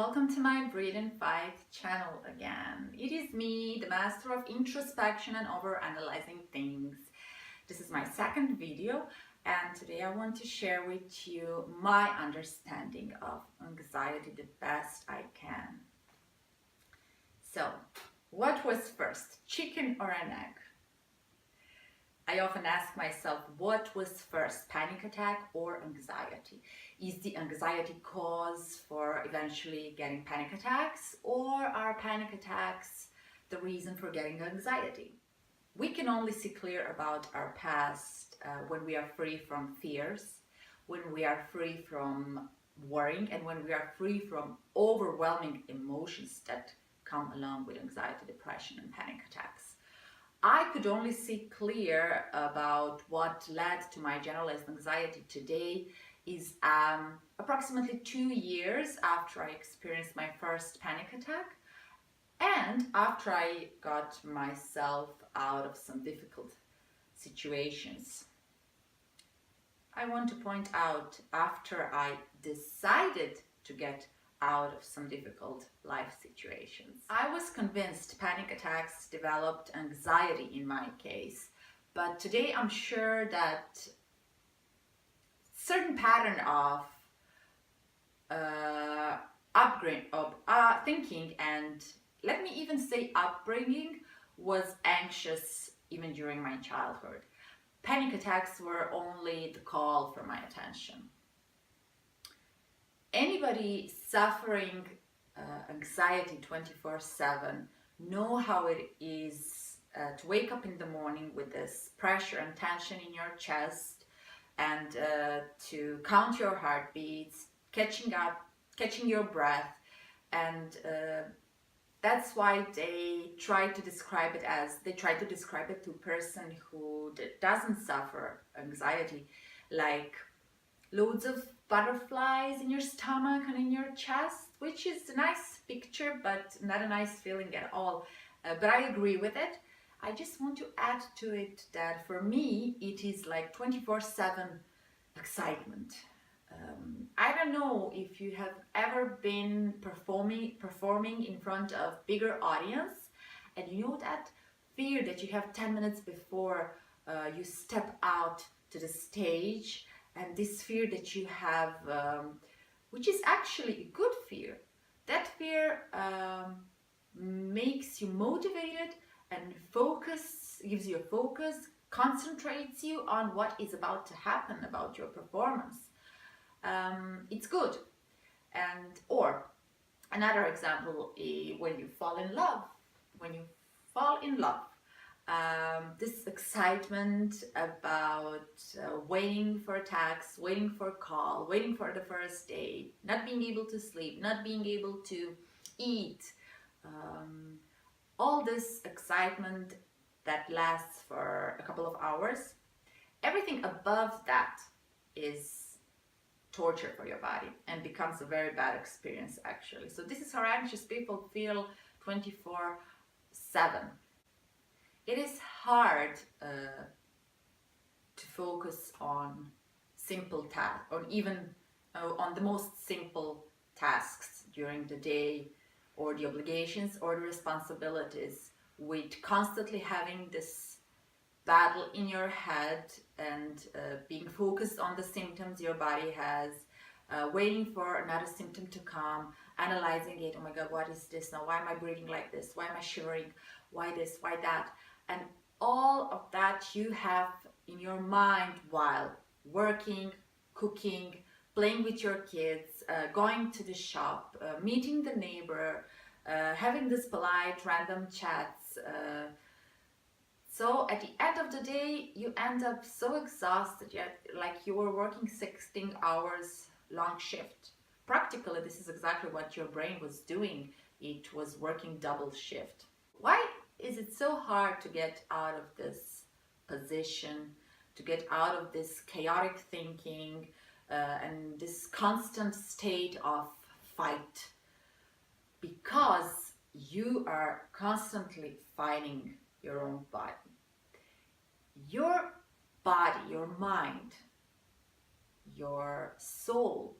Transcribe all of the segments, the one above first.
welcome to my Breathe and Fight channel again. It is me, the master of introspection and over-analyzing things. This is my second video, and today I want to share with you my understanding of anxiety the best I can. So, what was first, chicken or an egg? I often ask myself, what was first, panic attack or anxiety? Is the anxiety cause for eventually getting panic attacks, or are panic attacks the reason for getting anxiety? We can only see clear about our past when we are free from fears, when we are free from worrying, and when we are free from overwhelming emotions that come along with anxiety, depression, and panic attacks. I could only see clear about what led to my generalized anxiety today is approximately 2 years after I experienced my first panic attack and after I got myself out of some difficult situations. I want to point out, after I decided to get out of some difficult life situations, I was convinced panic attacks developed anxiety in my case, but today I'm sure that certain pattern of thinking, and let me even say upbringing, was anxious even during my childhood. Panic attacks were only the call for my attention. Anybody suffering anxiety 24/7 know how it is to wake up in the morning with this pressure and tension in your chest, and to count your heartbeats, catching your breath, and that's why they try to describe it to a person who doesn't suffer anxiety, like loads of butterflies in your stomach and in your chest, which is a nice picture but not a nice feeling at all. But I agree with it. I just want to add to it that for me it is like 24/7 excitement. I don't know if you have ever been performing in front of bigger audience, and you know that fear that you have 10 minutes before you step out to the stage, and this fear that you have, which is actually a good fear. That fear makes you motivated and gives you a focus, concentrates you on what is about to happen about your performance. It's good. Or another example, when you fall in love, this excitement about waiting for a text, waiting for a call, waiting for the first date, not being able to sleep, not being able to eat, all this excitement that lasts for a couple of hours, everything above that is torture for your body and becomes a very bad experience actually. So this is how anxious people feel 24/7. It is hard to focus on simple tasks, or even on the most simple tasks during the day, or the obligations or the responsibilities, with constantly having this battle in your head and being focused on the symptoms your body has, waiting for another symptom to come, analyzing it. Oh my God, what is this now? Why am I breathing like this? Why am I shivering? Why this? Why that? And all of that you have in your mind while working, cooking, playing with your kids, going to the shop, meeting the neighbor, having this polite random chats. So at the end of the day, you end up so exhausted, yet like you were working 16 hours long shift. Practically, this is exactly what your brain was doing. It was working double shift. Why is it so hard to get out of this position, to get out of this chaotic thinking and this constant state of fight? Because you are constantly fighting your own body. Your body, your mind, your soul,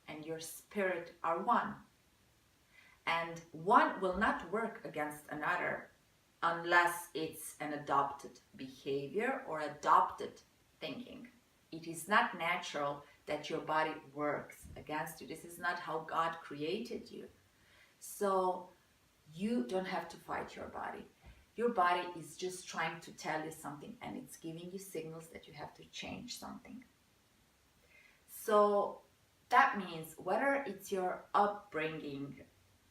and your spirit are one. and one will not work against another unless it's an adopted behavior or adopted thinking. It is not natural that your body works against you. This is not how God created you. So you don't have to fight your body. Your body is just trying to tell you something, and it's giving you signals that you have to change something. So that means whether it's your upbringing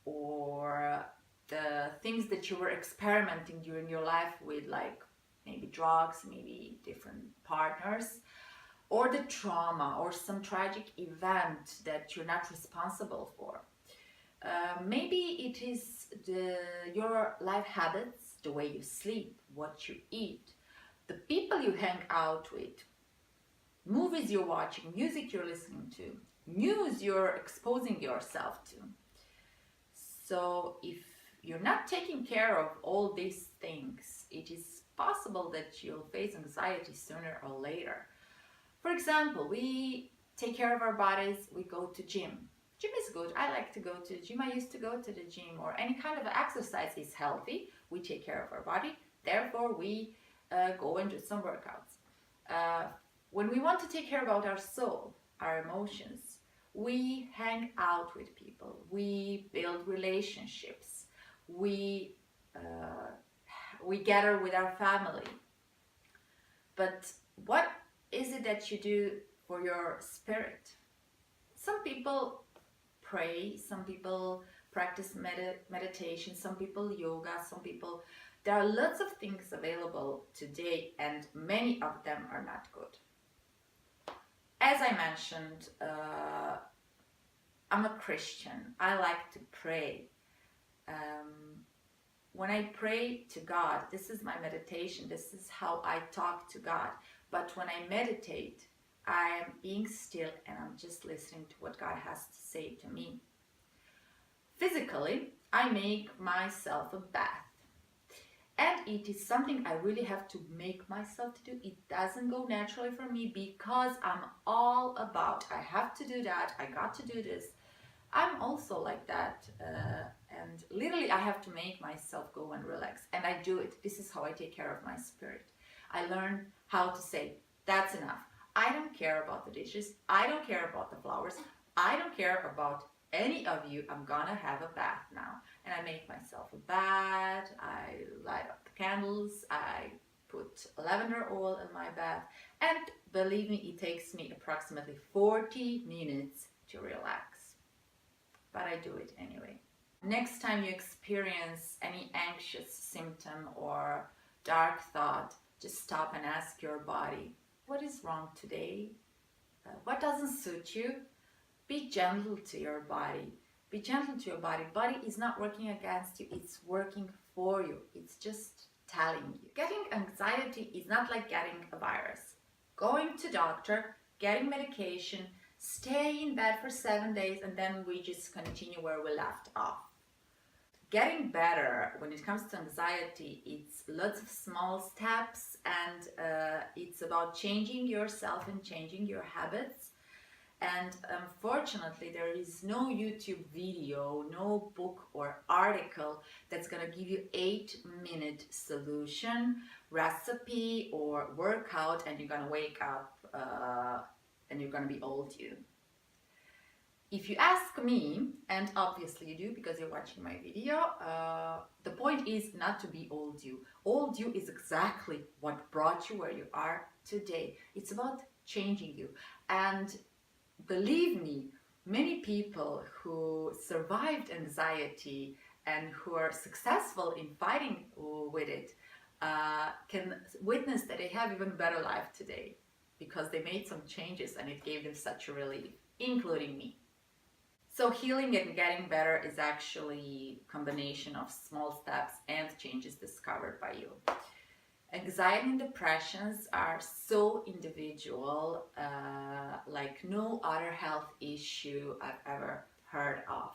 or the things that you were experimenting during your life with, like maybe drugs, maybe different partners, or the trauma or some tragic event that you're not responsible for. Maybe it is your life habits, the way you sleep, what you eat, the people you hang out with, movies you're watching, music you're listening to, news you're exposing yourself to. So if you're not taking care of all these things, it is possible that you'll face anxiety sooner or later. For example, we take care of our bodies, we go to gym. Gym is good. I like to go to the gym. I used to go to the gym, or any kind of exercise is healthy. We take care of our body. Therefore, we go and do some workouts. When we want to take care about our soul, our emotions, we hang out with people. We build relationships. We gather with our family. But what is it that you do for your spirit? Some people pray, some people practice meditation, some people yoga, some people... There are lots of things available today, and many of them are not good. As I mentioned, I'm a Christian. I like to pray. When I pray to God, this is my meditation, this is how I talk to God. But when I meditate, I am being still and I'm just listening to what God has to say to me. Physically, I make myself a bath. And it is something I really have to make myself to do. It doesn't go naturally for me because I'm all about, I have to do that, I got to do this. I'm also like that. And literally I have to make myself go and relax. And I do it. This is how I take care of my spirit. I learn how to say, that's enough. I don't care about the dishes. I don't care about the flowers. I don't care about any of you. I'm gonna have a bath now. And I make myself a bath. I light up the candles. I put lavender oil in my bath. And believe me, it takes me approximately 40 minutes to relax. But I do it anyway. Next time you experience any anxious symptom or dark thought, just stop and ask your body, what is wrong today? What doesn't suit you? Be gentle to your body. Be gentle to your body. Body is not working against you, it's working for you. It's just telling you. Getting anxiety is not like getting a virus. Going to doctor, getting medication, stay in bed for 7 days, and then we just continue where we left off. Getting better when it comes to anxiety, it's lots of small steps, and it's about changing yourself and changing your habits. And unfortunately, there is no YouTube video, no book or article that's gonna give you 8-minute solution, recipe or workout, and you're gonna wake up and you're gonna be old you. If you ask me, and obviously you do because you're watching my video, the point is not to be old you. Old you is exactly what brought you where you are today. It's about changing you. And believe me, many people who survived anxiety and who are successful in fighting with it can witness that they have even better life today because they made some changes and it gave them such a relief, including me. So healing and getting better is actually a combination of small steps and changes discovered by you. Anxiety and depressions are so individual, like no other health issue I've ever heard of.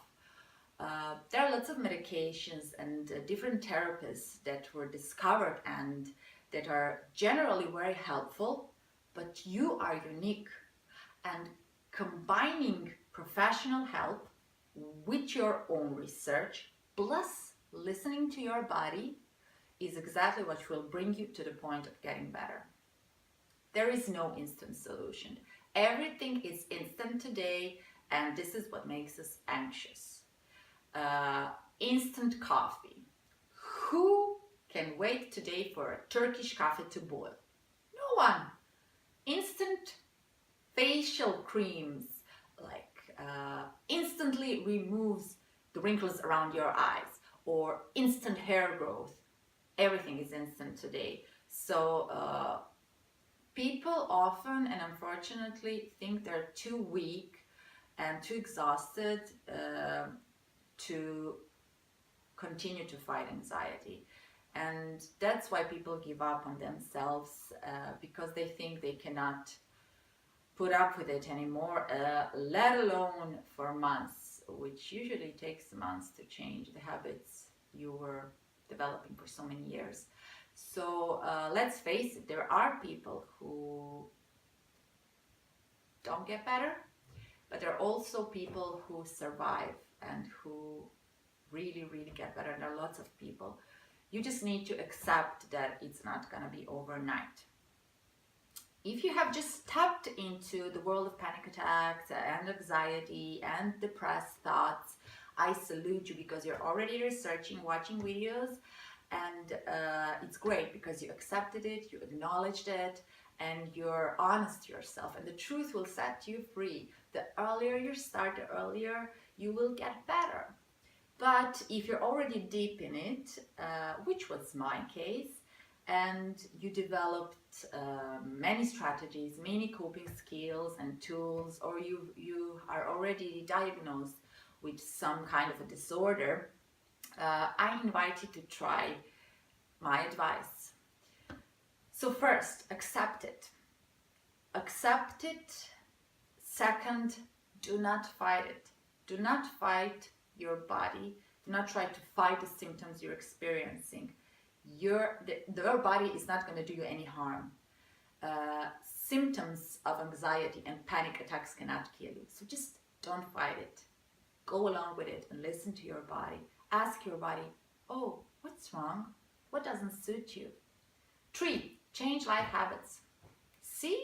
There are lots of medications and different therapies that were discovered and that are generally very helpful, but you are unique. And combining professional help with your own research plus listening to your body is exactly what will bring you to the point of getting better. There is no instant solution. Everything is instant today, and this is what makes us anxious. Instant coffee. Who can wait today for a Turkish coffee to boil? No one. Instant facial creams, like instantly removes the wrinkles around your eyes, or instant hair growth. Everything is instant today. So people often and unfortunately think they're too weak and too exhausted to continue to fight anxiety. And that's why people give up on themselves, because they think they cannot put up with it anymore, let alone for months, which usually takes months to change the habits you were developing for so many years. So let's face it, there are people who don't get better, but there are also people who survive and who really, really get better. And there are lots of people. You just need to accept that it's not going to be overnight. If you have just tapped into the world of panic attacks and anxiety and depressed thoughts, I salute you, because you're already researching, watching videos, and it's great because you accepted it, you acknowledged it, and you're honest to yourself, and the truth will set you free. The earlier you start, the earlier you will get better. But if you're already deep in it, which was my case, and you developed many strategies, many coping skills and tools, or you are already diagnosed with some kind of a disorder, I invite you to try my advice. So first, accept it. Accept it. Second, do not fight it. Do not fight your body. Do not try to fight the symptoms you're experiencing. Your body is not going to do you any harm. Symptoms of anxiety and panic attacks cannot kill you. So just don't fight it. Go along with it and listen to your body. Ask your body, oh, what's wrong? What doesn't suit you? 3, change life habits. See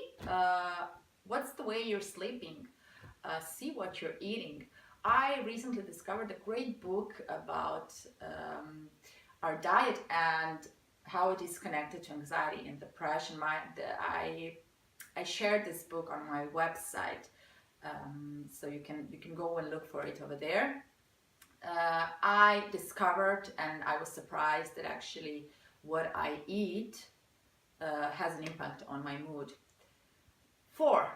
what's the way you're sleeping. See what you're eating. I recently discovered a great book about our diet and how it is connected to anxiety and depression. I shared this book on my website, so you can go and look for it over there. I discovered, and I was surprised, that actually what I eat has an impact on my mood. 4,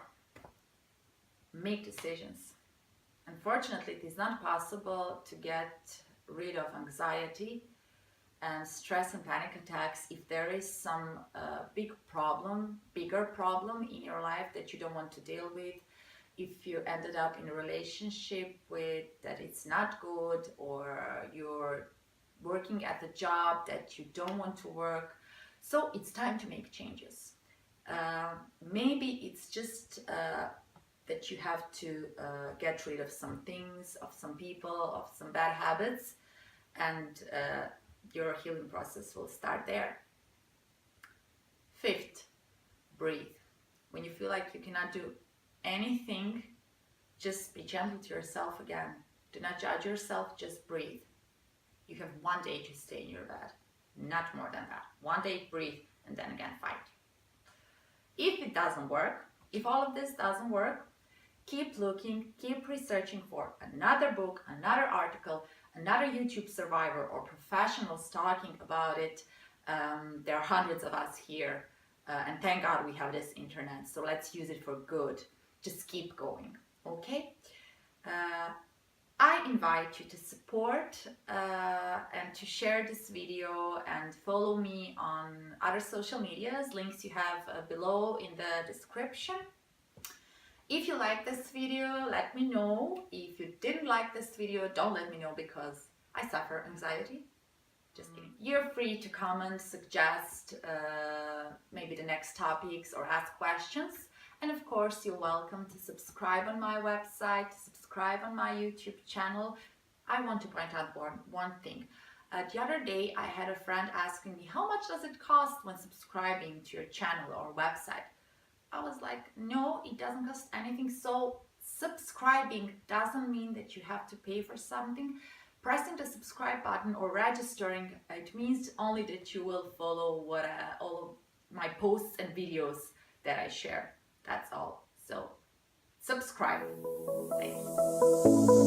make decisions. Unfortunately, it is not possible to get rid of anxiety and stress and panic attacks if there is some bigger problem in your life that you don't want to deal with. If you ended up in a relationship with that it's not good, or you're working at the job that you don't want to work, so it's time to make changes. Maybe it's just that you have to get rid of some things, of some people, of some bad habits, and your healing process will start there. 5th, breathe. When you feel like you cannot do anything, just be gentle to yourself again. Do not judge yourself, just breathe. You have 1 day to stay in your bed, not more than that. 1 day, breathe, and then again fight. If it doesn't work, if all of this doesn't work, keep looking, keep researching for another book, another article, another YouTube survivor, or professionals talking about it. There are hundreds of us here, and thank God we have this internet, so let's use it for good. Just keep going, okay? I invite you to support and to share this video and follow me on other social medias. Links you have below in the description. If you like this video, let me know. If you didn't like this video, don't let me know, because I suffer anxiety. Just kidding. You're free to comment, suggest maybe the next topics, or ask questions. And of course, you're welcome to subscribe on my website, to subscribe subscribe on my YouTube channel, I want to point out one thing. The other day I had a friend asking me, how much does it cost when subscribing to your channel or website? I was like, no, it doesn't cost anything. So subscribing doesn't mean that you have to pay for something. Pressing the subscribe button or registering, it means only that you will follow all of my posts and videos that I share. That's all. So subscribe. Thanks.